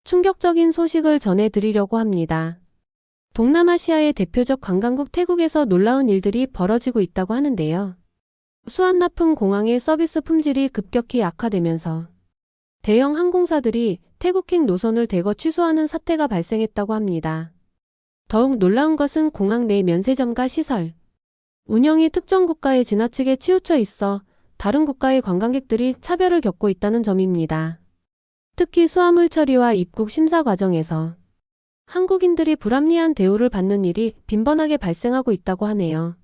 충격적인 소식을 전해드리려고 합니다. 동남아시아의 대표적 관광국 태국에서 놀라운 일들이 벌어지고 있다고 하는데요. 수완나품 공항의 서비스 품질이 급격히 악화되면서 대형 항공사들이 태국행 노선을 대거 취소하는 사태가 발생했다고 합니다. 더욱 놀라운 것은 공항 내 면세점과 시설, 운영이 특정 국가에 지나치게 치우쳐 있어 다른 국가의 관광객들이 차별을 겪고 있다는 점입니다. 특히 수화물 처리와 입국 심사 과정에서 한국인들이 불합리한 대우를 받는 일이 빈번하게 발생하고 있다고 하네요.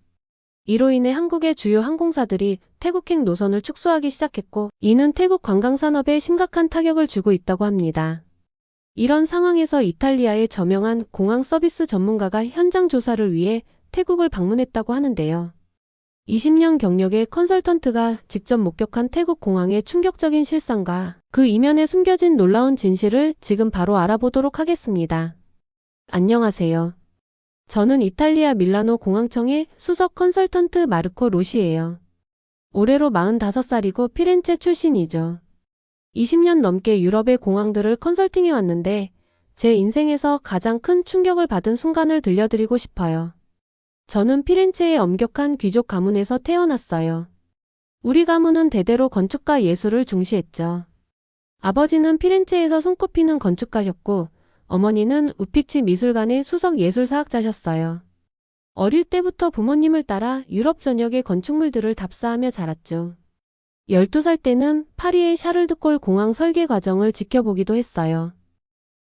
이로 인해 한국의 주요 항공사들이 태국행 노선을 축소하기 시작했고, 이는 태국 관광산업에 심각한 타격을 주고 있다고 합니다. 이런 상황에서 이탈리아의 저명한 공항 서비스 전문가가 현장 조사를 위해 태국을 방문했다고 하는데요. 20년 경력의 컨설턴트가 직접 목격한 태국 공항의 충격적인 실상과 그 이면에 숨겨진 놀라운 진실을 지금 바로 알아보도록 하겠습니다. 안녕하세요. 저는 이탈리아 밀라노 공항청의 수석 컨설턴트 마르코 로시예요. 올해로 45살이고 피렌체 출신이죠. 20년 넘게 유럽의 공항들을 컨설팅해 왔는데 제 인생에서 가장 큰 충격을 받은 순간을 들려드리고 싶어요. 저는 피렌체의 엄격한 귀족 가문에서 태어났어요. 우리 가문은 대대로 건축과 예술을 중시했죠. 아버지는 피렌체에서 손꼽히는 건축가셨고 어머니는 우피치 미술관의 수석 예술사학자셨어요. 어릴 때부터 부모님을 따라 유럽 전역의 건축물들을 답사하며 자랐죠. 12살 때는 파리의 샤를드골 공항 설계 과정을 지켜보기도 했어요.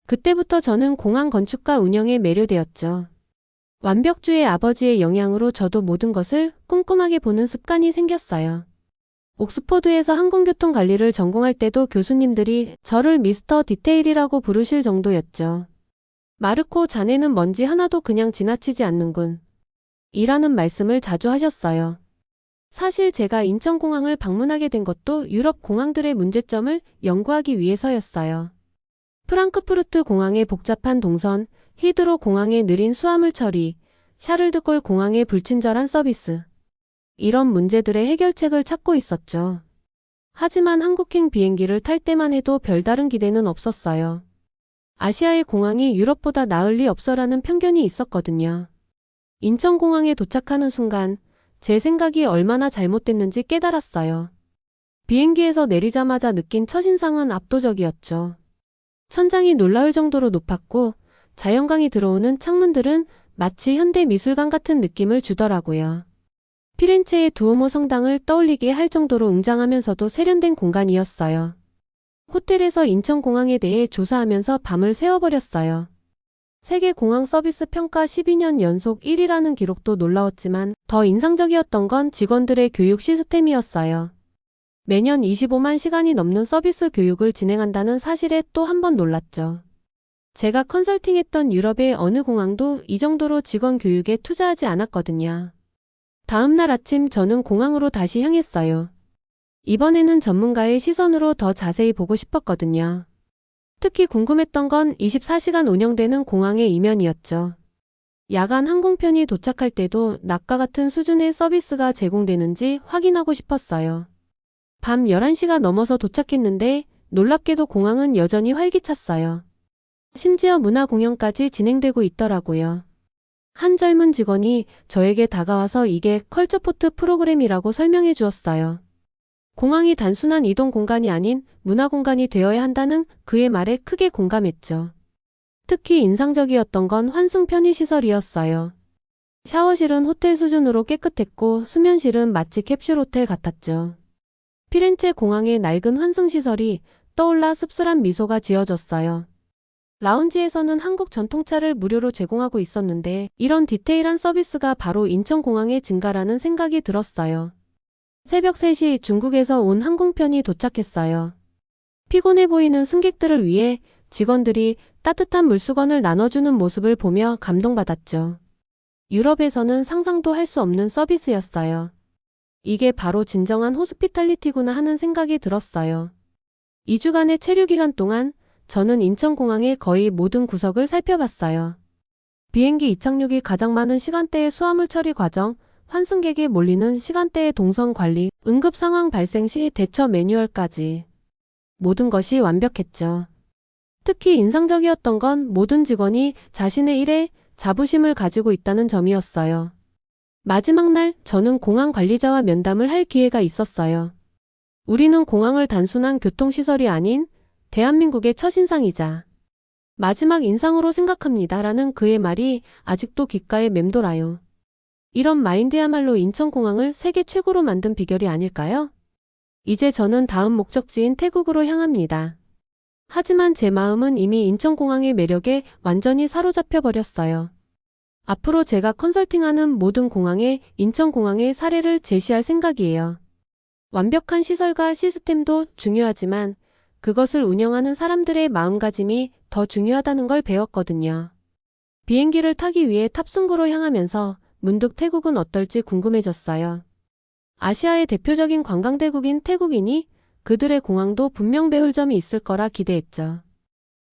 그때부터 저는 공항 건축과 운영에 매료되었죠. 완벽주의 아버지의 영향으로 저도 모든 것을 꼼꼼하게 보는 습관이 생겼어요. 옥스포드에서 항공교통 관리를 전공할 때도 교수님들이 저를 미스터 디테일이라고 부르실 정도였죠. 마르코, 자네는 먼지 하나도 그냥 지나치지 않는군. 이라는 말씀을 자주 하셨어요. 사실 제가 인천공항을 방문하게 된 것도 유럽 공항들의 문제점을 연구하기 위해서였어요. 프랑크푸르트 공항의 복잡한 동선, 히드로 공항의 느린 수화물 처리, 샤를드골 공항의 불친절한 서비스. 이런 문제들의 해결책을 찾고 있었죠. 하지만 한국행 비행기를 탈 때만 해도 별다른 기대는 없었어요. 아시아의 공항이 유럽보다 나을 리 없어라는 편견이 있었거든요. 인천공항에 도착하는 순간 제 생각이 얼마나 잘못됐는지 깨달았어요. 비행기에서 내리자마자 느낀 첫인상은 압도적이었죠. 천장이 놀라울 정도로 높았고 자연광이 들어오는 창문들은 마치 현대미술관 같은 느낌을 주더라고요. 피렌체의 두오모 성당을 떠올리게 할 정도로 웅장하면서도 세련된 공간이었어요. 호텔에서 인천공항에 대해 조사하면서 밤을 새워버렸어요. 세계 공항 서비스 평가 12년 연속 1위라는 기록도 놀라웠지만 더 인상적이었던 건 직원들의 교육 시스템이었어요. 매년 25만 시간이 넘는 서비스 교육을 진행한다는 사실에 또 한 번 놀랐죠. 제가 컨설팅했던 유럽의 어느 공항도 이 정도로 직원 교육에 투자하지 않았거든요. 다음 날 아침 저는 공항으로 다시 향했어요. 이번에는 전문가의 시선으로 더 자세히 보고 싶었거든요. 특히 궁금했던 건 24시간 운영되는 공항의 이면이었죠. 야간 항공편이 도착할 때도 낮과 같은 수준의 서비스가 제공되는지 확인하고 싶었어요. 밤 11시가 넘어서 도착했는데 놀랍게도 공항은 여전히 활기찼어요. 심지어 문화 공연까지 진행되고 있더라고요. 한 젊은 직원이 저에게 다가와서 이게 컬처포트 프로그램이라고 설명해 주었어요. 공항이 단순한 이동 공간이 아닌 문화 공간이 되어야 한다는 그의 말에 크게 공감했죠. 특히 인상적이었던 건 환승 편의시설이었어요. 샤워실은 호텔 수준으로 깨끗했고 수면실은 마치 캡슐 호텔 같았죠. 피렌체 공항의 낡은 환승시설이 떠올라 씁쓸한 미소가 지어졌어요. 라운지에서는 한국 전통차를 무료로 제공하고 있었는데 이런 디테일한 서비스가 바로 인천공항의 증가라는 생각이 들었어요. 새벽 3시 중국에서 온 항공편이 도착했어요. 피곤해 보이는 승객들을 위해 직원들이 따뜻한 물수건을 나눠주는 모습을 보며 감동받았죠. 유럽에서는 상상도 할 수 없는 서비스였어요. 이게 바로 진정한 호스피탈리티구나 하는 생각이 들었어요. 2주간의 체류 기간 동안 저는 인천공항의 거의 모든 구석을 살펴봤어요. 비행기 이착륙이 가장 많은 시간대의 수화물 처리 과정, 환승객이 몰리는 시간대의 동선 관리, 응급 상황 발생 시 대처 매뉴얼까지 모든 것이 완벽했죠. 특히 인상적이었던 건 모든 직원이 자신의 일에 자부심을 가지고 있다는 점이었어요. 마지막 날 저는 공항 관리자와 면담을 할 기회가 있었어요. 우리는 공항을 단순한 교통시설이 아닌 대한민국의 첫인상이자 마지막 인상으로 생각합니다라는 그의 말이 아직도 귓가에 맴돌아요. 이런 마인드야말로 인천공항을 세계 최고로 만든 비결이 아닐까요? 이제 저는 다음 목적지인 태국으로 향합니다. 하지만 제 마음은 이미 인천공항의 매력에 완전히 사로잡혀 버렸어요. 앞으로 제가 컨설팅하는 모든 공항에 인천공항의 사례를 제시할 생각이에요. 완벽한 시설과 시스템도 중요하지만 그것을 운영하는 사람들의 마음가짐이 더 중요하다는 걸 배웠거든요. 비행기를 타기 위해 탑승구로 향하면서 문득 태국은 어떨지 궁금해졌어요. 아시아의 대표적인 관광대국인 태국이니 그들의 공항도 분명 배울 점이 있을 거라 기대했죠.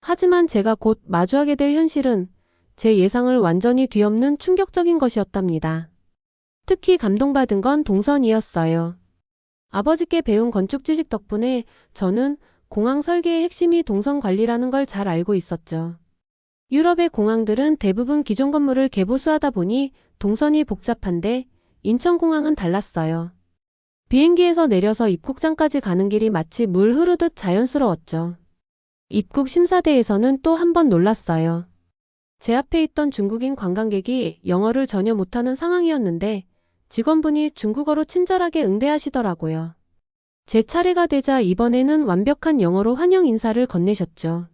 하지만 제가 곧 마주하게 될 현실은 제 예상을 완전히 뒤엎는 충격적인 것이었답니다. 특히 감동받은 건 동선이었어요. 아버지께 배운 건축 지식 덕분에 저는 공항 설계의 핵심이 동선 관리라는 걸 잘 알고 있었죠. 유럽의 공항들은 대부분 기존 건물을 개보수하다 보니 동선이 복잡한데 인천공항은 달랐어요. 비행기에서 내려서 입국장까지 가는 길이 마치 물 흐르듯 자연스러웠죠. 입국 심사대에서는 또 한 번 놀랐어요. 제 앞에 있던 중국인 관광객이 영어를 전혀 못하는 상황이었는데 직원분이 중국어로 친절하게 응대하시더라고요. 제 차례가 되자 이번에는 완벽한 영어로 환영 인사를 건네셨죠.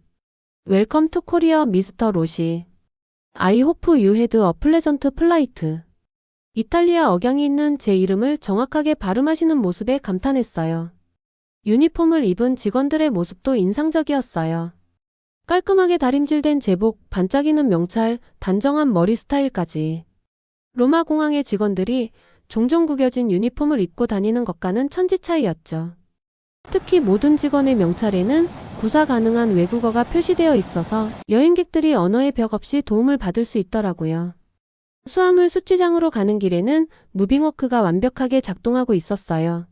웰컴 투 코리아 미스터 로시. I hope you had a pleasant flight. 이탈리아 억양이 있는 제 이름을 정확하게 발음하시는 모습에 감탄했어요. 유니폼을 입은 직원들의 모습도 인상적이었어요. 깔끔하게 다림질된 제복, 반짝이는 명찰, 단정한 머리 스타일까지. 로마 공항의 직원들이 종종 구겨진 유니폼을 입고 다니는 것과는 천지 차이였죠. 특히 모든 직원의 명찰에는 구사 가능한 외국어가 표시되어 있어서 여행객들이 언어의 벽 없이 도움을 받을 수 있더라고요. 수화물 수취장으로 가는 길에는 무빙워크가 완벽하게 작동하고 있었어요.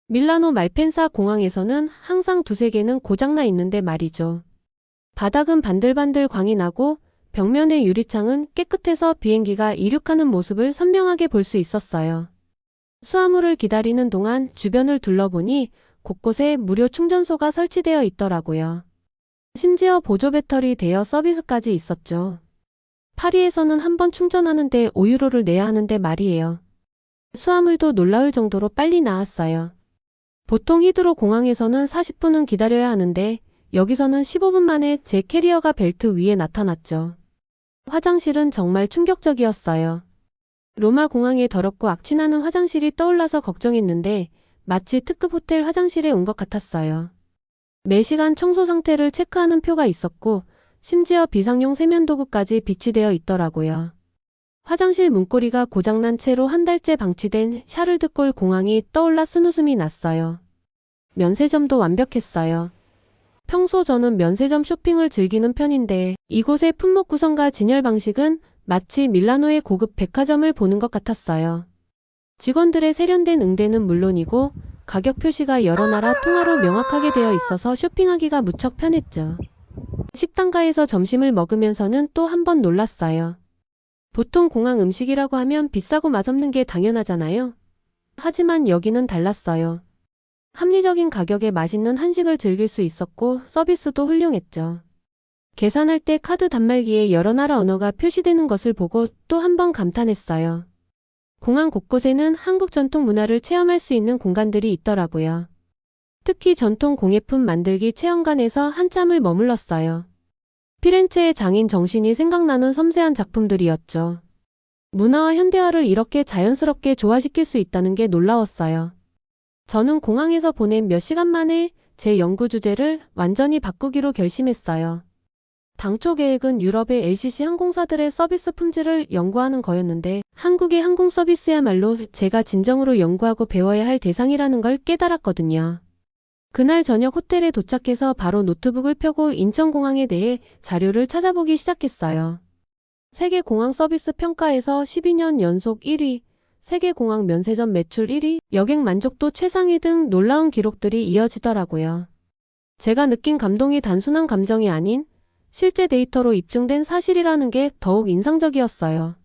밀라노 말펜사 공항에서는 항상 두세 개는 고장나 있는데 말이죠. 바닥은 반들반들 광이 나고 벽면의 유리창은 깨끗해서 비행기가 이륙하는 모습을 선명하게 볼 수 있었어요. 수화물을 기다리는 동안 주변을 둘러보니 곳곳에 무료 충전소가 설치되어 있더라고요. 심지어 보조 배터리 대여 서비스까지 있었죠. 파리에서는 한 번 충전하는데 5유로를 내야 하는데 말이에요. 수화물도 놀라울 정도로 빨리 나왔어요. 보통 히드로 공항에서는 40분은 기다려야 하는데 여기서는 15분 만에 제 캐리어가 벨트 위에 나타났죠. 화장실은 정말 충격적이었어요. 로마 공항의 더럽고 악취나는 화장실이 떠올라서 걱정했는데 마치 특급 호텔 화장실에 온 것 같았어요. 매시간 청소 상태를 체크하는 표가 있었고 심지어 비상용 세면도구까지 비치되어 있더라고요. 화장실 문고리가 고장난 채로 한 달째 방치된 샤를드골 공항이 떠올라 쓴웃음이 났어요. 면세점도 완벽했어요. 평소 저는 면세점 쇼핑을 즐기는 편인데 이곳의 품목 구성과 진열 방식은 마치 밀라노의 고급 백화점을 보는 것 같았어요. 직원들의 세련된 응대는 물론이고 가격 표시가 여러 나라 통화로 명확하게 되어 있어서 쇼핑하기가 무척 편했죠. 식당가에서 점심을 먹으면서는 또 한 번 놀랐어요. 보통 공항 음식이라고 하면 비싸고 맛없는 게 당연하잖아요. 하지만 여기는 달랐어요. 합리적인 가격에 맛있는 한식을 즐길 수 있었고 서비스도 훌륭했죠. 계산할 때 카드 단말기에 여러 나라 언어가 표시되는 것을 보고 또 한 번 감탄했어요. 공항 곳곳에는 한국 전통 문화를 체험할 수 있는 공간들이 있더라고요. 특히 전통 공예품 만들기 체험관에서 한참을 머물렀어요. 피렌체의 장인 정신이 생각나는 섬세한 작품들이었죠. 문화와 현대화를 이렇게 자연스럽게 조화시킬 수 있다는 게 놀라웠어요. 저는 공항에서 보낸 몇 시간 만에 제 연구 주제를 완전히 바꾸기로 결심했어요. 당초 계획은 유럽의 LCC 항공사들의 서비스 품질을 연구하는 거였는데 한국의 항공 서비스야말로 제가 진정으로 연구하고 배워야 할 대상이라는 걸 깨달았거든요. 그날 저녁 호텔에 도착해서 바로 노트북을 펴고 인천공항에 대해 자료를 찾아보기 시작했어요. 세계공항 서비스 평가에서 12년 연속 1위, 세계공항 면세점 매출 1위, 여객 만족도 최상위 등 놀라운 기록들이 이어지더라고요. 제가 느낀 감동이 단순한 감정이 아닌 실제 데이터로 입증된 사실이라는 게 더욱 인상적이었어요.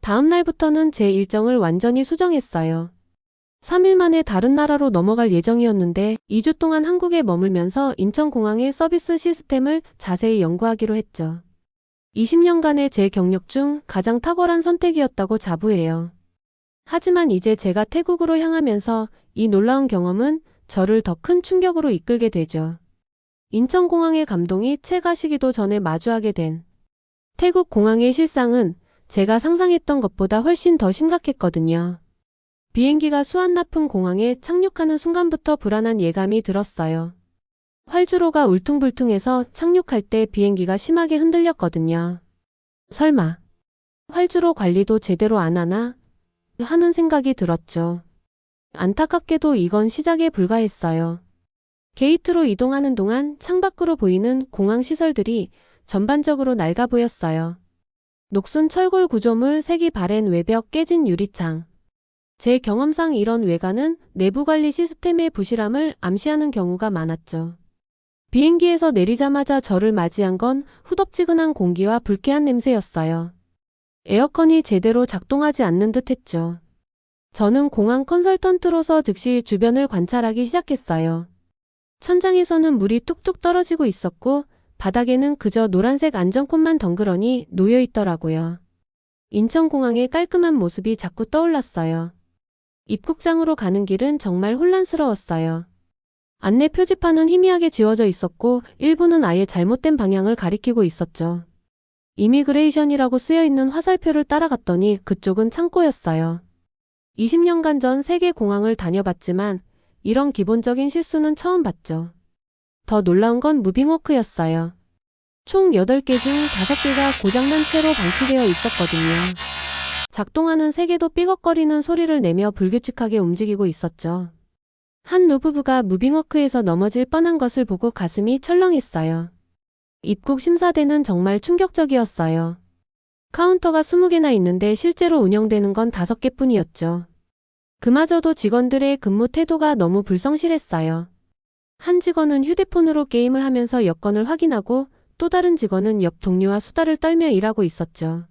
다음 날부터는 제 일정을 완전히 수정했어요. 3일 만에 다른 나라로 넘어갈 예정이었는데 2주 동안 한국에 머물면서 인천공항의 서비스 시스템을 자세히 연구하기로 했죠. 20년간의 제 경력 중 가장 탁월한 선택이었다고 자부해요. 하지만 이제 제가 태국으로 향하면서 이 놀라운 경험은 저를 더 큰 충격으로 이끌게 되죠. 인천공항의 감동이 채 가시기도 전에 마주하게 된 태국 공항의 실상은 제가 상상했던 것보다 훨씬 더 심각했거든요. 비행기가 수완나품 공항에 착륙하는 순간부터 불안한 예감이 들었어요. 활주로가 울퉁불퉁해서 착륙할 때 비행기가 심하게 흔들렸거든요. 설마 활주로 관리도 제대로 안 하나? 하는 생각이 들었죠. 안타깝게도 이건 시작에 불과했어요. 게이트로 이동하는 동안 창밖으로 보이는 공항 시설들이 전반적으로 낡아 보였어요. 녹슨 철골 구조물, 색이 바랜 외벽, 깨진 유리창. 제 경험상 이런 외관은 내부 관리 시스템의 부실함을 암시하는 경우가 많았죠. 비행기에서 내리자마자 저를 맞이한 건 후덥지근한 공기와 불쾌한 냄새였어요. 에어컨이 제대로 작동하지 않는 듯 했죠. 저는 공항 컨설턴트로서 즉시 주변을 관찰하기 시작했어요. 천장에서는 물이 뚝뚝 떨어지고 있었고 바닥에는 그저 노란색 안전콘만 덩그러니 놓여 있더라고요. 인천공항의 깔끔한 모습이 자꾸 떠올랐어요. 입국장으로 가는 길은 정말 혼란스러웠어요. 안내 표지판은 희미하게 지워져 있었고 일부는 아예 잘못된 방향을 가리키고 있었죠. 이미그레이션이라고 쓰여있는 화살표를 따라갔더니 그쪽은 창고였어요. 20년간 전 세계 공항을 다녀봤지만 이런 기본적인 실수는 처음 봤죠. 더 놀라운 건 무빙워크였어요. 총 8개 중 5개가 고장난 채로 방치되어 있었거든요. 작동하는 3개도 삐걱거리는 소리를 내며 불규칙하게 움직이고 있었죠. 한 노부부가 무빙워크에서 넘어질 뻔한 것을 보고 가슴이 철렁했어요. 입국 심사대는 정말 충격적이었어요. 카운터가 20개나 있는데 실제로 운영되는 건 5개뿐이었죠. 그마저도 직원들의 근무 태도가 너무 불성실했어요. 한 직원은 휴대폰으로 게임을 하면서 여권을 확인하고 또 다른 직원은 옆 동료와 수다를 떨며 일하고 있었죠.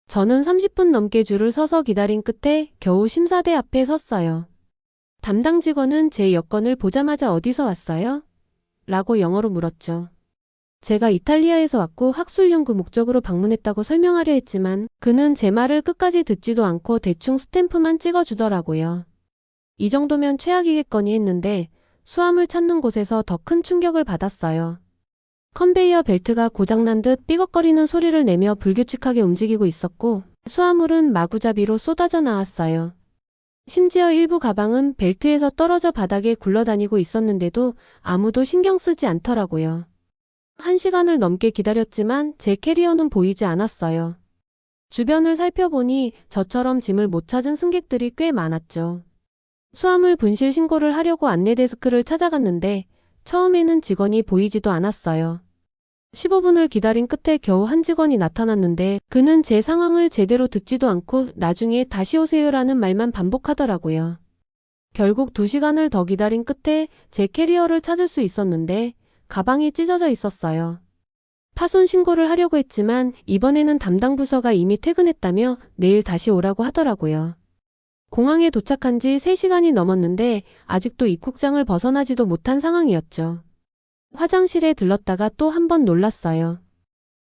저는 30분 넘게 줄을 서서 기다린 끝에 겨우 심사대 앞에 섰어요. 담당 직원은 제 여권을 보자마자 어디서 왔어요? 라고 영어로 물었죠. 제가 이탈리아에서 왔고 학술 연구 목적으로 방문했다고 설명하려 했지만 그는 제 말을 끝까지 듣지도 않고 대충 스탬프만 찍어주더라고요. 이 정도면 최악이겠거니 했는데 수화물 찾는 곳에서 더 큰 충격을 받았어요. 컨베이어 벨트가 고장난 듯 삐걱거리는 소리를 내며 불규칙하게 움직이고 있었고 수화물은 마구잡이로 쏟아져 나왔어요. 심지어 일부 가방은 벨트에서 떨어져 바닥에 굴러다니고 있었는데도 아무도 신경 쓰지 않더라고요. 1시간을 넘게 기다렸지만 제 캐리어는 보이지 않았어요. 주변을 살펴보니 저처럼 짐을 못 찾은 승객들이 꽤 많았죠. 수화물 분실 신고를 하려고 안내 데스크를 찾아갔는데 처음에는 직원이 보이지도 않았어요. 15분을 기다린 끝에 겨우 한 직원이 나타났는데 그는 제 상황을 제대로 듣지도 않고 나중에 다시 오세요라는 말만 반복하더라고요. 결국 2시간을 더 기다린 끝에 제 캐리어를 찾을 수 있었는데 가방이 찢어져 있었어요. 파손 신고를 하려고 했지만 이번에는 담당 부서가 이미 퇴근했다며 내일 다시 오라고 하더라고요. 공항에 도착한 지 3시간이 넘었는데 아직도 입국장을 벗어나지도 못한 상황이었죠. 화장실에 들렀다가 또 한 번 놀랐어요.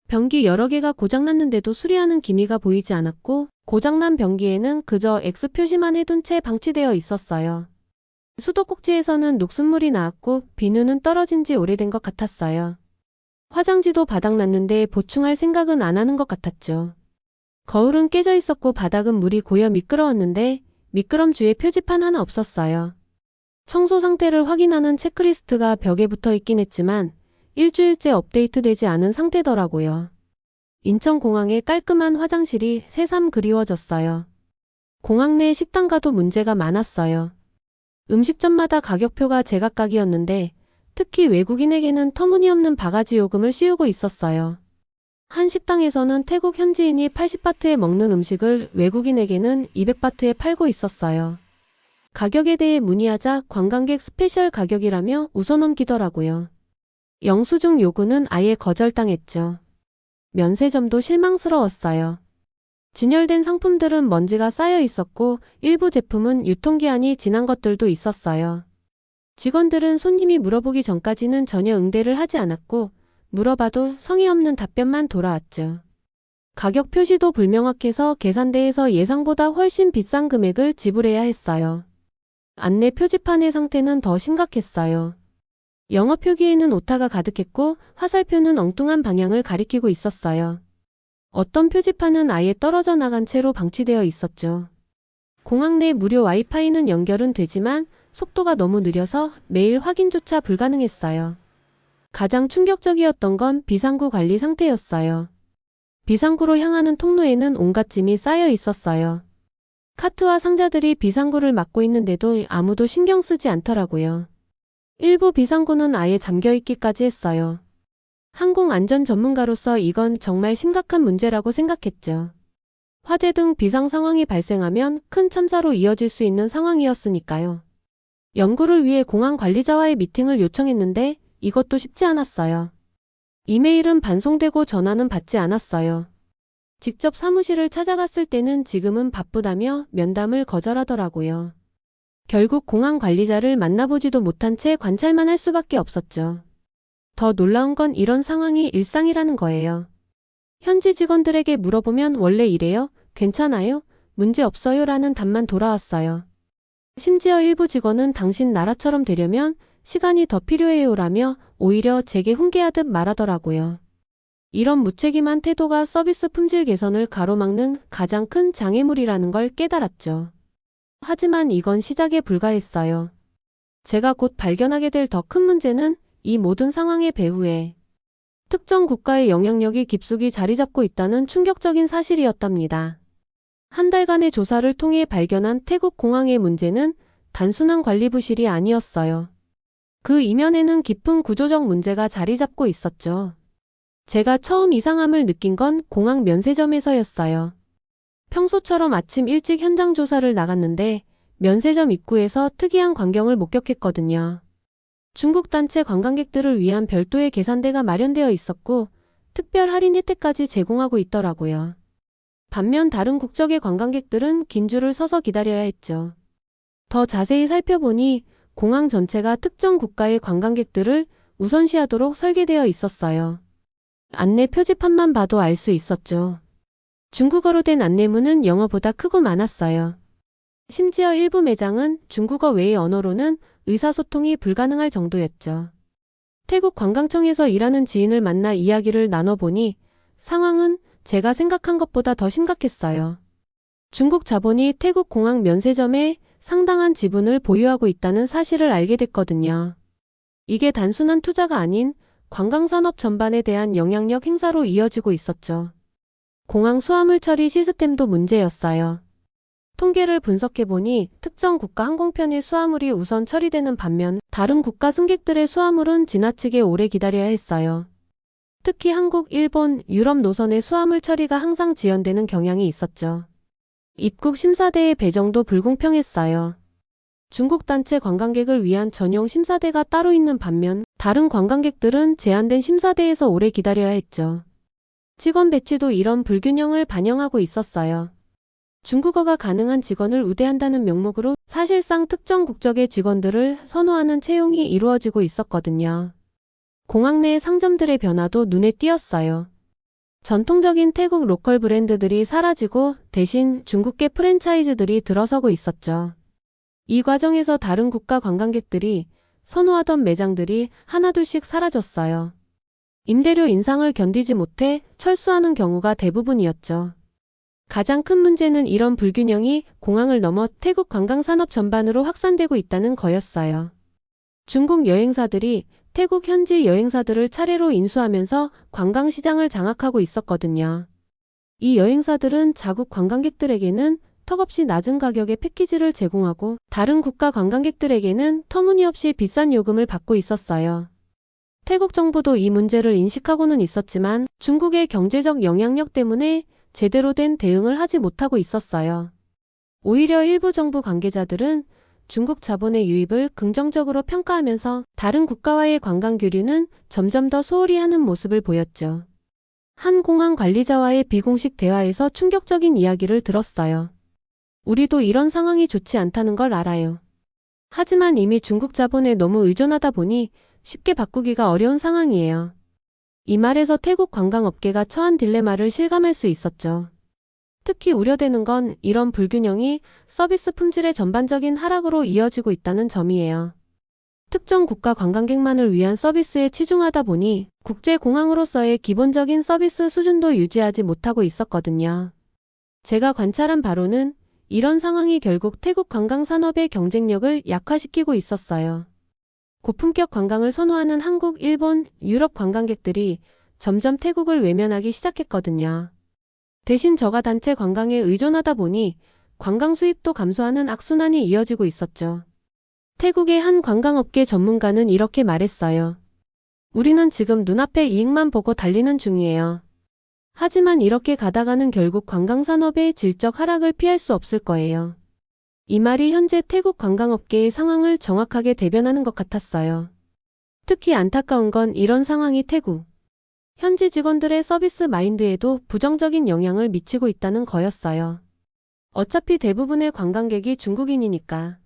변기 여러 개가 고장났는데도 수리하는 기미가 보이지 않았고 고장난 변기에는 그저 X 표시만 해둔 채 방치되어 있었어요. 수도꼭지에서는 녹슨물이 나왔고 비누는 떨어진 지 오래된 것 같았어요. 화장지도 바닥났는데 보충할 생각은 안 하는 것 같았죠. 거울은 깨져 있었고 바닥은 물이 고여 미끄러웠는데 미끄럼주에 표지판 하나 없었어요. 청소 상태를 확인하는 체크리스트가 벽에 붙어 있긴 했지만 일주일째 업데이트되지 않은 상태더라고요. 인천공항의 깔끔한 화장실이 새삼 그리워졌어요. 공항 내 식당가도 문제가 많았어요. 음식점마다 가격표가 제각각이었는데 특히 외국인에게는 터무니없는 바가지 요금을 씌우고 있었어요. 한 식당에서는 태국 현지인이 80바트에 먹는 음식을 외국인에게는 200바트에 팔고 있었어요. 가격에 대해 문의하자 관광객 스페셜 가격이라며 웃어넘기더라고요. 영수증 요구는 아예 거절당했죠. 면세점도 실망스러웠어요. 진열된 상품들은 먼지가 쌓여 있었고 일부 제품은 유통기한이 지난 것들도 있었어요. 직원들은 손님이 물어보기 전까지는 전혀 응대를 하지 않았고 물어봐도 성의 없는 답변만 돌아왔죠. 가격 표시도 불명확해서 계산대에서 예상보다 훨씬 비싼 금액을 지불해야 했어요. 안내 표지판의 상태는 더 심각했어요. 영어 표기에는 오타가 가득했고 화살표는 엉뚱한 방향을 가리키고 있었어요. 어떤 표지판은 아예 떨어져 나간 채로 방치되어 있었죠. 공항 내 무료 와이파이는 연결은 되지만 속도가 너무 느려서 매일 확인조차 불가능했어요. 가장 충격적이었던 건 비상구 관리 상태였어요. 비상구로 향하는 통로에는 온갖 짐이 쌓여 있었어요. 카트와 상자들이 비상구를 막고 있는데도 아무도 신경 쓰지 않더라고요. 일부 비상구는 아예 잠겨있기까지 했어요. 항공안전 전문가로서 이건 정말 심각한 문제라고 생각했죠. 화재 등 비상 상황이 발생하면 큰 참사로 이어질 수 있는 상황이었으니까요. 연구를 위해 공항 관리자와의 미팅을 요청했는데 이것도 쉽지 않았어요. 이메일은 반송되고 전화는 받지 않았어요. 직접 사무실을 찾아갔을 때는 지금은 바쁘다며 면담을 거절하더라고요. 결국 공항 관리자를 만나보지도 못한 채 관찰만 할 수밖에 없었죠. 더 놀라운 건 이런 상황이 일상이라는 거예요. 현지 직원들에게 물어보면 원래 이래요? 괜찮아요? 문제 없어요? 라는 답만 돌아왔어요. 심지어 일부 직원은 당신 나라처럼 되려면 시간이 더 필요해요 라며 오히려 제게 훈계하듯 말하더라고요. 이런 무책임한 태도가 서비스 품질 개선을 가로막는 가장 큰 장애물이라는 걸 깨달았죠. 하지만 이건 시작에 불과했어요. 제가 곧 발견하게 될 더 큰 문제는 이 모든 상황의 배후에 특정 국가의 영향력이 깊숙이 자리 잡고 있다는 충격적인 사실이었답니다. 한 달간의 조사를 통해 발견한 태국 공항의 문제는 단순한 관리 부실이 아니었어요. 그 이면에는 깊은 구조적 문제가 자리 잡고 있었죠. 제가 처음 이상함을 느낀 건 공항 면세점에서였어요. 평소처럼 아침 일찍 현장 조사를 나갔는데 면세점 입구에서 특이한 광경을 목격했거든요. 중국 단체 관광객들을 위한 별도의 계산대가 마련되어 있었고 특별 할인 혜택까지 제공하고 있더라고요. 반면 다른 국적의 관광객들은 긴 줄을 서서 기다려야 했죠. 더 자세히 살펴보니 공항 전체가 특정 국가의 관광객들을 우선시하도록 설계되어 있었어요. 안내 표지판만 봐도 알 수 있었죠. 중국어로 된 안내문은 영어보다 크고 많았어요. 심지어 일부 매장은 중국어 외의 언어로는 의사소통이 불가능할 정도였죠. 태국 관광청에서 일하는 지인을 만나 이야기를 나눠보니 상황은 제가 생각한 것보다 더 심각했어요. 중국 자본이 태국 공항 면세점에 상당한 지분을 보유하고 있다는 사실을 알게 됐거든요. 이게 단순한 투자가 아닌 관광산업 전반에 대한 영향력 행사로 이어지고 있었죠. 공항 수화물 처리 시스템도 문제였어요. 통계를 분석해보니 특정 국가 항공편의 수화물이 우선 처리되는 반면 다른 국가 승객들의 수화물은 지나치게 오래 기다려야 했어요. 특히 한국, 일본, 유럽 노선의 수화물 처리가 항상 지연되는 경향이 있었죠. 입국 심사대의 배정도 불공평했어요. 중국 단체 관광객을 위한 전용 심사대가 따로 있는 반면 다른 관광객들은 제한된 심사대에서 오래 기다려야 했죠. 직원 배치도 이런 불균형을 반영하고 있었어요. 중국어가 가능한 직원을 우대한다는 명목으로 사실상 특정 국적의 직원들을 선호하는 채용이 이루어지고 있었거든요. 공항 내 상점들의 변화도 눈에 띄었어요. 전통적인 태국 로컬 브랜드들이 사라지고 대신 중국계 프랜차이즈들이 들어서고 있었죠. 이 과정에서 다른 국가 관광객들이 선호하던 매장들이 하나둘씩 사라졌어요. 임대료 인상을 견디지 못해 철수하는 경우가 대부분이었죠. 가장 큰 문제는 이런 불균형이 공항을 넘어 태국 관광산업 전반으로 확산되고 있다는 거였어요. 중국 여행사들이 태국 현지 여행사들을 차례로 인수하면서 관광시장을 장악하고 있었거든요. 이 여행사들은 자국 관광객들에게는 턱없이 낮은 가격의 패키지를 제공하고 다른 국가 관광객들에게는 터무니없이 비싼 요금을 받고 있었어요. 태국 정부도 이 문제를 인식하고는 있었지만 중국의 경제적 영향력 때문에 제대로 된 대응을 하지 못하고 있었어요. 오히려 일부 정부 관계자들은 중국 자본의 유입을 긍정적으로 평가하면서 다른 국가와의 관광 교류는 점점 더 소홀히 하는 모습을 보였죠. 한 공항 관리자와의 비공식 대화에서 충격적인 이야기를 들었어요. 우리도 이런 상황이 좋지 않다는 걸 알아요. 하지만 이미 중국 자본에 너무 의존하다 보니 쉽게 바꾸기가 어려운 상황이에요. 이 말에서 태국 관광업계가 처한 딜레마를 실감할 수 있었죠. 특히 우려되는 건 이런 불균형이 서비스 품질의 전반적인 하락으로 이어지고 있다는 점이에요. 특정 국가 관광객만을 위한 서비스에 치중하다 보니 국제공항으로서의 기본적인 서비스 수준도 유지하지 못하고 있었거든요. 제가 관찰한 바로는 이런 상황이 결국 태국 관광산업의 경쟁력을 약화시키고 있었어요. 고품격 관광을 선호하는 한국, 일본, 유럽 관광객들이 점점 태국을 외면하기 시작했거든요. 대신 저가 단체 관광에 의존하다 보니 관광 수입도 감소하는 악순환이 이어지고 있었죠. 태국의 한 관광업계 전문가는 이렇게 말했어요. 우리는 지금 눈앞의 이익만 보고 달리는 중이에요. 하지만 이렇게 가다가는 결국 관광산업의 질적 하락을 피할 수 없을 거예요. 이 말이 현재 태국 관광업계의 상황을 정확하게 대변하는 것 같았어요. 특히 안타까운 건 이런 상황이 태국 현지 직원들의 서비스 마인드에도 부정적인 영향을 미치고 있다는 거였어요. 어차피 대부분의 관광객이 중국인이니까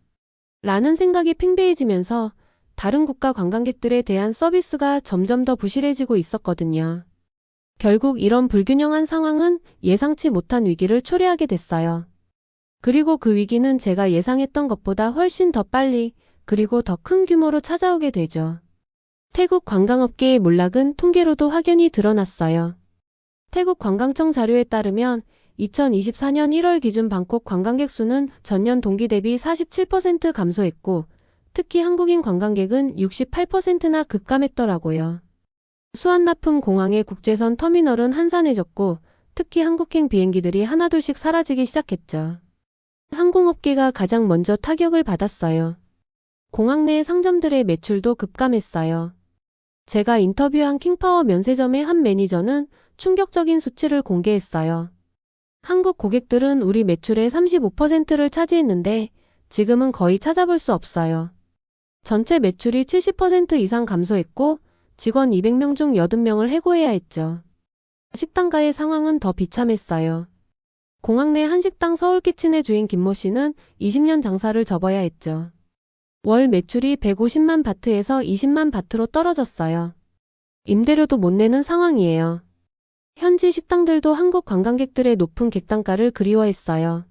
라는 생각이 팽배해지면서 다른 국가 관광객들에 대한 서비스가 점점 더 부실해지고 있었거든요. 결국 이런 불균형한 상황은 예상치 못한 위기를 초래하게 됐어요. 그리고 그 위기는 제가 예상했던 것보다 훨씬 더 빨리 그리고 더 큰 규모로 찾아오게 되죠. 태국 관광업계의 몰락은 통계로도 확연히 드러났어요. 태국 관광청 자료에 따르면 2024년 1월 기준 방콕 관광객 수는 전년 동기 대비 47% 감소했고 특히 한국인 관광객은 68%나 급감했더라고요. 수완나품 공항의 국제선 터미널은 한산해졌고 특히 한국행 비행기들이 하나둘씩 사라지기 시작했죠. 항공업계가 가장 먼저 타격을 받았어요. 공항 내 상점들의 매출도 급감했어요. 제가 인터뷰한 킹파워 면세점의 한 매니저는 충격적인 수치를 공개했어요. 한국 고객들은 우리 매출의 35%를 차지했는데 지금은 거의 찾아볼 수 없어요. 전체 매출이 70% 이상 감소했고 직원 200명 중 80명을 해고해야 했죠. 식당가의 상황은 더 비참했어요. 공항 내 한식당 서울키친의 주인 김모 씨는 20년 장사를 접어야 했죠. 월 매출이 150만 바트에서 20만 바트로 떨어졌어요. 임대료도 못 내는 상황이에요. 현지 식당들도 한국 관광객들의 높은 객단가를 그리워했어요.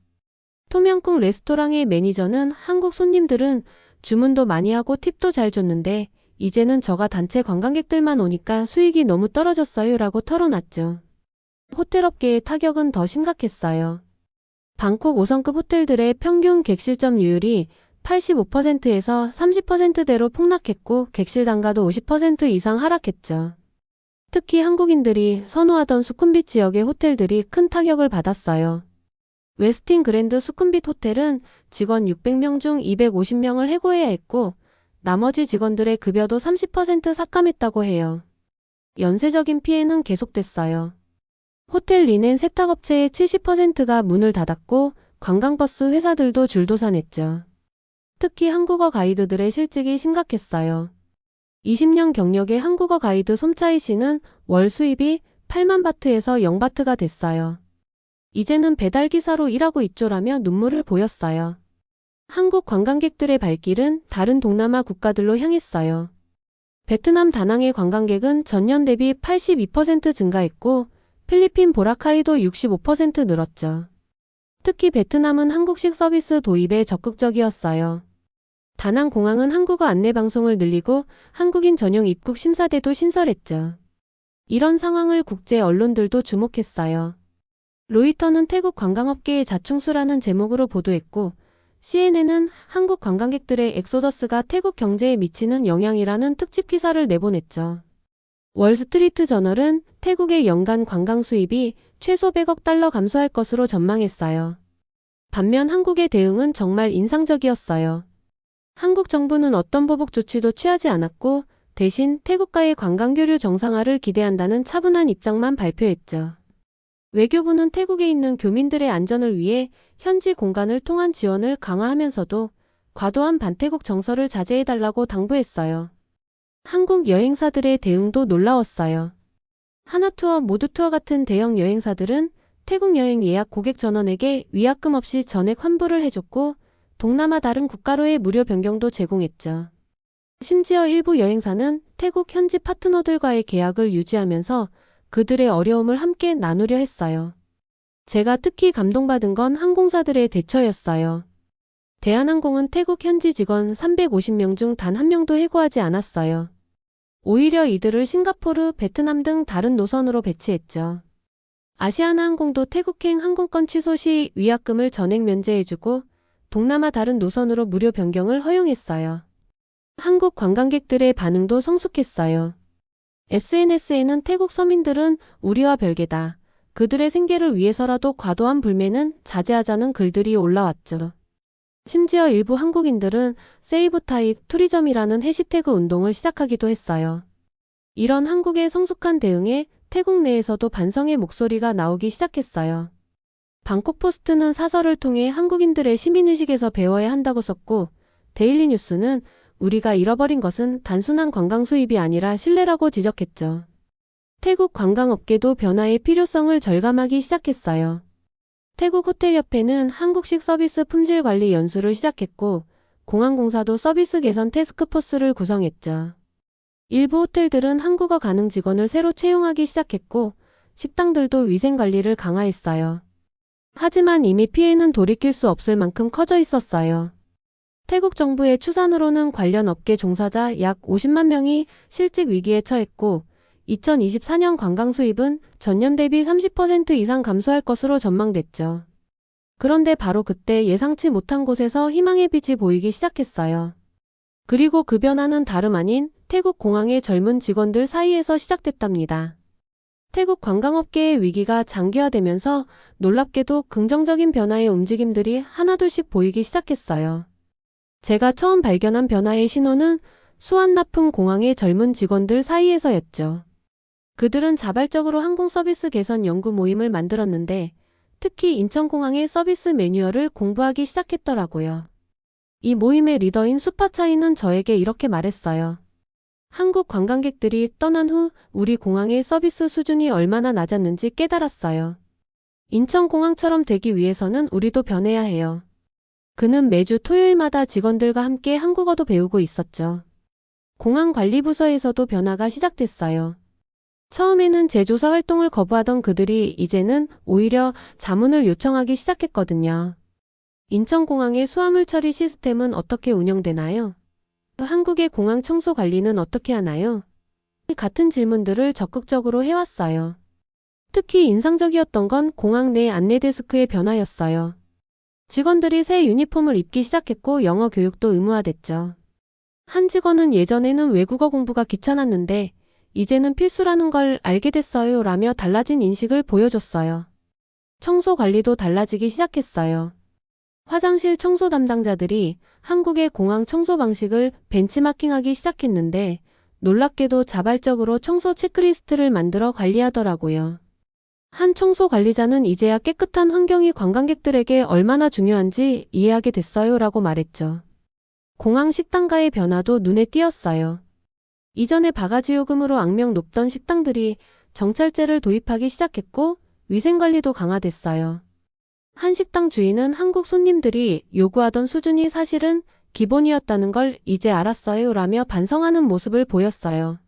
톰양꿍 레스토랑의 매니저는 한국 손님들은 주문도 많이 하고 팁도 잘 줬는데 이제는 저가 단체 관광객들만 오니까 수익이 너무 떨어졌어요 라고 털어놨죠. 호텔업계의 타격은 더 심각했어요. 방콕 5성급 호텔들의 평균 객실 점유율이 85%에서 30%대로 폭락했고 객실 단가도 50% 이상 하락했죠. 특히 한국인들이 선호하던 수쿰빗 지역의 호텔들이 큰 타격을 받았어요. 웨스틴 그랜드 수쿰빗 호텔은 직원 600명 중 250명을 해고해야 했고 나머지 직원들의 급여도 30% 삭감했다고 해요. 연쇄적인 피해는 계속됐어요. 호텔 리넨 세탁업체의 70%가 문을 닫았고 관광버스 회사들도 줄도산했죠. 특히 한국어 가이드들의 실직이 심각했어요. 20년 경력의 한국어 가이드 솜차이 씨는 월 수입이 8만 바트에서 0바트가 됐어요. 이제는 배달기사로 일하고 있죠라며 눈물을 보였어요. 한국 관광객들의 발길은 다른 동남아 국가들로 향했어요. 베트남 다낭의 관광객은 전년 대비 82% 증가했고 필리핀 보라카이도 65% 늘었죠. 특히 베트남은 한국식 서비스 도입에 적극적이었어요. 다낭 공항은 한국어 안내 방송을 늘리고 한국인 전용 입국 심사대도 신설했죠. 이런 상황을 국제 언론들도 주목했어요. 로이터는 태국 관광업계의 자충수라는 제목으로 보도했고 CNN은 한국 관광객들의 엑소더스가 태국 경제에 미치는 영향이라는 특집 기사를 내보냈죠. 월스트리트 저널은 태국의 연간 관광 수입이 최소 100억 달러 감소할 것으로 전망했어요. 반면 한국의 대응은 정말 인상적이었어요. 한국 정부는 어떤 보복 조치도 취하지 않았고 대신 태국과의 관광교류 정상화를 기대한다는 차분한 입장만 발표했죠. 외교부는 태국에 있는 교민들의 안전을 위해 현지 공간을 통한 지원을 강화하면서도 과도한 반태국 정서를 자제해달라고 당부했어요. 한국 여행사들의 대응도 놀라웠어요. 하나투어, 모두투어 같은 대형 여행사들은 태국 여행 예약 고객 전원에게 위약금 없이 전액 환불을 해줬고 동남아 다른 국가로의 무료 변경도 제공했죠. 심지어 일부 여행사는 태국 현지 파트너들과의 계약을 유지하면서 그들의 어려움을 함께 나누려 했어요. 제가 특히 감동받은 건 항공사들의 대처였어요. 대한항공은 태국 현지 직원 350명 중 단 한 명도 해고하지 않았어요. 오히려 이들을 싱가포르, 베트남 등 다른 노선으로 배치했죠. 아시아나항공도 태국행 항공권 취소 시 위약금을 전액 면제해주고 동남아 다른 노선으로 무료 변경을 허용했어요. 한국 관광객들의 반응도 성숙했어요. SNS에는 태국 서민들은 우리와 별개다. 그들의 생계를 위해서라도 과도한 불매는 자제하자는 글들이 올라왔죠. 심지어 일부 한국인들은 세이브 타입 투리즘이라는 해시태그 운동을 시작하기도 했어요. 이런 한국의 성숙한 대응에 태국 내에서도 반성의 목소리가 나오기 시작했어요. 방콕포스트는 사설을 통해 한국인들의 시민의식에서 배워야 한다고 썼고, 데일리 뉴스는 우리가 잃어버린 것은 단순한 관광 수입이 아니라 신뢰라고 지적했죠. 태국 관광업계도 변화의 필요성을 절감하기 시작했어요. 태국 호텔협회는 한국식 서비스 품질 관리 연수를 시작했고, 공항공사도 서비스 개선 태스크포스를 구성했죠. 일부 호텔들은 한국어 가능 직원을 새로 채용하기 시작했고, 식당들도 위생 관리를 강화했어요. 하지만 이미 피해는 돌이킬 수 없을 만큼 커져 있었어요. 태국 정부의 추산으로는 관련 업계 종사자 약 50만 명이 실직 위기에 처했고, 2024년 관광 수입은 전년 대비 30% 이상 감소할 것으로 전망됐죠. 그런데 바로 그때 예상치 못한 곳에서 희망의 빛이 보이기 시작했어요. 그리고 그 변화는 다름 아닌 태국 공항의 젊은 직원들 사이에서 시작됐답니다. 태국 관광업계의 위기가 장기화되면서 놀랍게도 긍정적인 변화의 움직임들이 하나둘씩 보이기 시작했어요. 제가 처음 발견한 변화의 신호는 수완나품 공항의 젊은 직원들 사이에서였죠. 그들은 자발적으로 항공 서비스 개선 연구 모임을 만들었는데 특히 인천공항의 서비스 매뉴얼을 공부하기 시작했더라고요. 이 모임의 리더인 수파차이는 저에게 이렇게 말했어요. 한국 관광객들이 떠난 후 우리 공항의 서비스 수준이 얼마나 낮았는지 깨달았어요. 인천공항처럼 되기 위해서는 우리도 변해야 해요. 그는 매주 토요일마다 직원들과 함께 한국어도 배우고 있었죠. 공항관리부서에서도 변화가 시작됐어요. 처음에는 재조사 활동을 거부하던 그들이 이제는 오히려 자문을 요청하기 시작했거든요. 인천공항의 수화물 처리 시스템은 어떻게 운영되나요? 한국의 공항 청소 관리는 어떻게 하나요? 같은 질문들을 적극적으로 해왔어요. 특히 인상적이었던 건 공항 내 안내 데스크의 변화였어요. 직원들이 새 유니폼을 입기 시작했고 영어 교육도 의무화됐죠. 한 직원은 예전에는 외국어 공부가 귀찮았는데 이제는 필수라는 걸 알게 됐어요 라며 달라진 인식을 보여줬어요. 청소 관리도 달라지기 시작했어요. 화장실 청소 담당자들이 한국의 공항 청소 방식을 벤치마킹하기 시작했는데 놀랍게도 자발적으로 청소 체크리스트를 만들어 관리하더라고요. 한 청소 관리자는 이제야 깨끗한 환경이 관광객들에게 얼마나 중요한지 이해하게 됐어요 라고 말했죠. 공항 식당가의 변화도 눈에 띄었어요. 이전에 바가지 요금으로 악명 높던 식당들이 정찰제를 도입하기 시작했고 위생관리도 강화됐어요. 한 식당 주인은 한국 손님들이 요구하던 수준이 사실은 기본이었다는 걸 이제 알았어요 라며 반성하는 모습을 보였어요.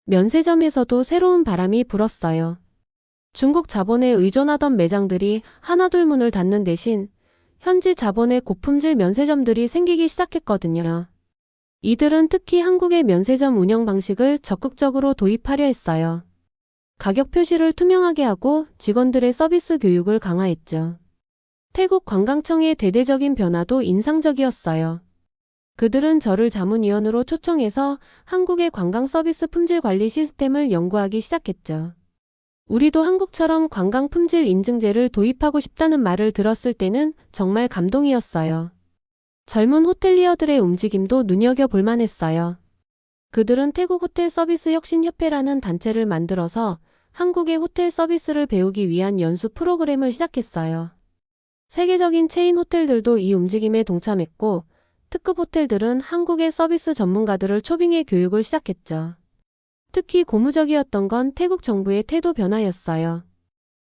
면세점에서도 새로운 바람이 불었어요. 중국 자본에 의존하던 매장들이 하나둘 문을 닫는 대신 현지 자본의 고품질 면세점들이 생기기 시작했거든요. 이들은 특히 한국의 면세점 운영 방식을 적극적으로 도입하려 했어요. 가격 표시를 투명하게 하고 직원들의 서비스 교육을 강화했죠. 태국 관광청의 대대적인 변화도 인상적이었어요. 그들은 저를 자문위원으로 초청해서 한국의 관광 서비스 품질 관리 시스템을 연구하기 시작했죠. 우리도 한국처럼 관광 품질 인증제를 도입하고 싶다는 말을 들었을 때는 정말 감동이었어요. 젊은 호텔리어들의 움직임도 눈여겨볼 만했어요. 그들은 태국 호텔 서비스 혁신협회라는 단체를 만들어서 한국의 호텔 서비스를 배우기 위한 연수 프로그램을 시작했어요. 세계적인 체인 호텔들도 이 움직임에 동참했고 특급 호텔들은 한국의 서비스 전문가들을 초빙해 교육을 시작했죠. 특히 고무적이었던 건 태국 정부의 태도 변화였어요.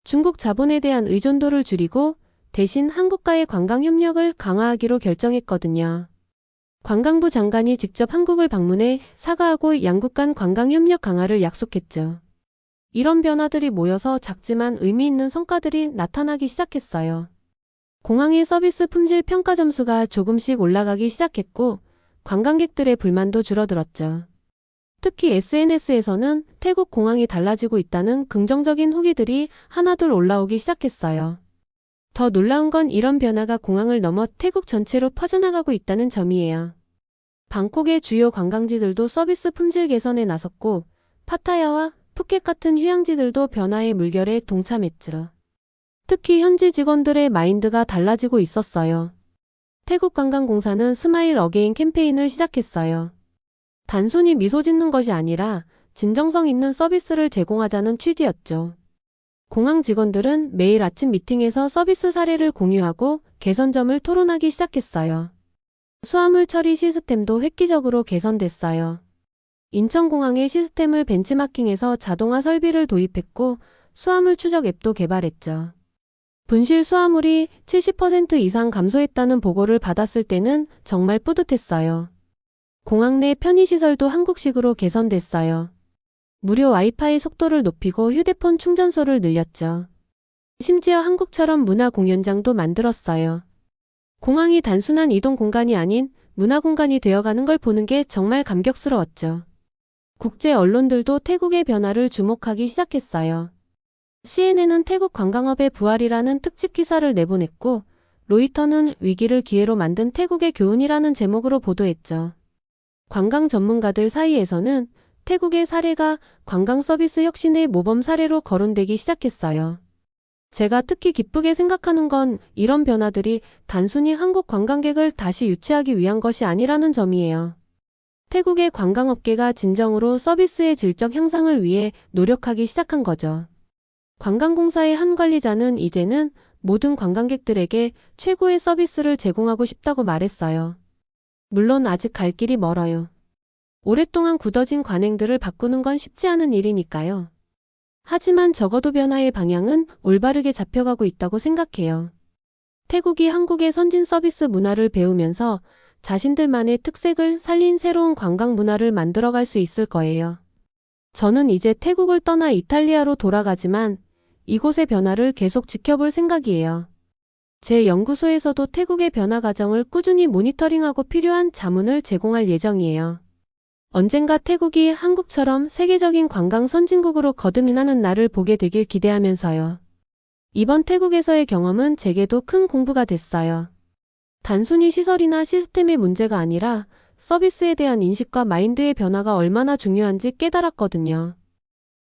중국 자본에 대한 의존도를 줄이고 대신 한국과의 관광 협력을 강화하기로 결정했거든요. 관광부 장관이 직접 한국을 방문해 사과하고 양국 간 관광 협력 강화를 약속했죠. 이런 변화들이 모여서 작지만 의미 있는 성과들이 나타나기 시작했어요. 공항의 서비스 품질 평가 점수가 조금씩 올라가기 시작했고 관광객들의 불만도 줄어들었죠. 특히 SNS에서는 태국 공항이 달라지고 있다는 긍정적인 후기들이 하나둘 올라오기 시작했어요. 더 놀라운 건 이런 변화가 공항을 넘어 태국 전체로 퍼져나가고 있다는 점이에요. 방콕의 주요 관광지들도 서비스 품질 개선에 나섰고 파타야와 푸켓 같은 휴양지들도 변화의 물결에 동참했죠. 특히 현지 직원들의 마인드가 달라지고 있었어요. 태국관광공사는 스마일 어게인 캠페인을 시작했어요. 단순히 미소 짓는 것이 아니라 진정성 있는 서비스를 제공하자는 취지였죠. 공항 직원들은 매일 아침 미팅에서 서비스 사례를 공유하고 개선점을 토론하기 시작했어요. 수화물 처리 시스템도 획기적으로 개선됐어요. 인천공항의 시스템을 벤치마킹해서 자동화 설비를 도입했고 수화물 추적 앱도 개발했죠. 분실 수화물이 70% 이상 감소했다는 보고를 받았을 때는 정말 뿌듯했어요. 공항 내 편의시설도 한국식으로 개선됐어요. 무료 와이파이 속도를 높이고 휴대폰 충전소를 늘렸죠. 심지어 한국처럼 문화공연장도 만들었어요. 공항이 단순한 이동 공간이 아닌 문화공간이 되어가는 걸 보는 게 정말 감격스러웠죠. 국제 언론들도 태국의 변화를 주목하기 시작했어요. CNN은 태국 관광업의 부활이라는 특집 기사를 내보냈고 로이터는 위기를 기회로 만든 태국의 교훈이라는 제목으로 보도했죠. 관광 전문가들 사이에서는 태국의 사례가 관광 서비스 혁신의 모범 사례로 거론되기 시작했어요. 제가 특히 기쁘게 생각하는 건 이런 변화들이 단순히 한국 관광객을 다시 유치하기 위한 것이 아니라는 점이에요. 태국의 관광업계가 진정으로 서비스의 질적 향상을 위해 노력하기 시작한 거죠. 관광공사의 한 관리자는 이제는 모든 관광객들에게 최고의 서비스를 제공하고 싶다고 말했어요. 물론 아직 갈 길이 멀어요. 오랫동안 굳어진 관행들을 바꾸는 건 쉽지 않은 일이니까요. 하지만 적어도 변화의 방향은 올바르게 잡혀가고 있다고 생각해요. 태국이 한국의 선진 서비스 문화를 배우면서 자신들만의 특색을 살린 새로운 관광 문화를 만들어갈 수 있을 거예요. 저는 이제 태국을 떠나 이탈리아로 돌아가지만 이곳의 변화를 계속 지켜볼 생각이에요. 제 연구소에서도 태국의 변화 과정을 꾸준히 모니터링하고 필요한 자문을 제공할 예정이에요. 언젠가 태국이 한국처럼 세계적인 관광 선진국으로 거듭나는 날을 보게 되길 기대하면서요. 이번 태국에서의 경험은 제게도 큰 공부가 됐어요. 단순히 시설이나 시스템의 문제가 아니라 서비스에 대한 인식과 마인드의 변화가 얼마나 중요한지 깨달았거든요.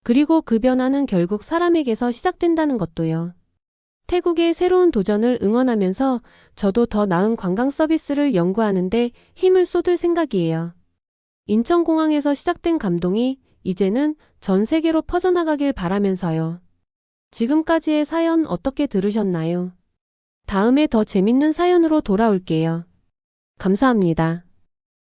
그리고 그 변화는 결국 사람에게서 시작된다는 것도요. 태국의 새로운 도전을 응원하면서 저도 더 나은 관광 서비스를 연구하는데 힘을 쏟을 생각이에요. 인천공항에서 시작된 감동이 이제는 전 세계로 퍼져나가길 바라면서요. 지금까지의 사연 어떻게 들으셨나요? 다음에 더 재밌는 사연으로 돌아올게요. 감사합니다.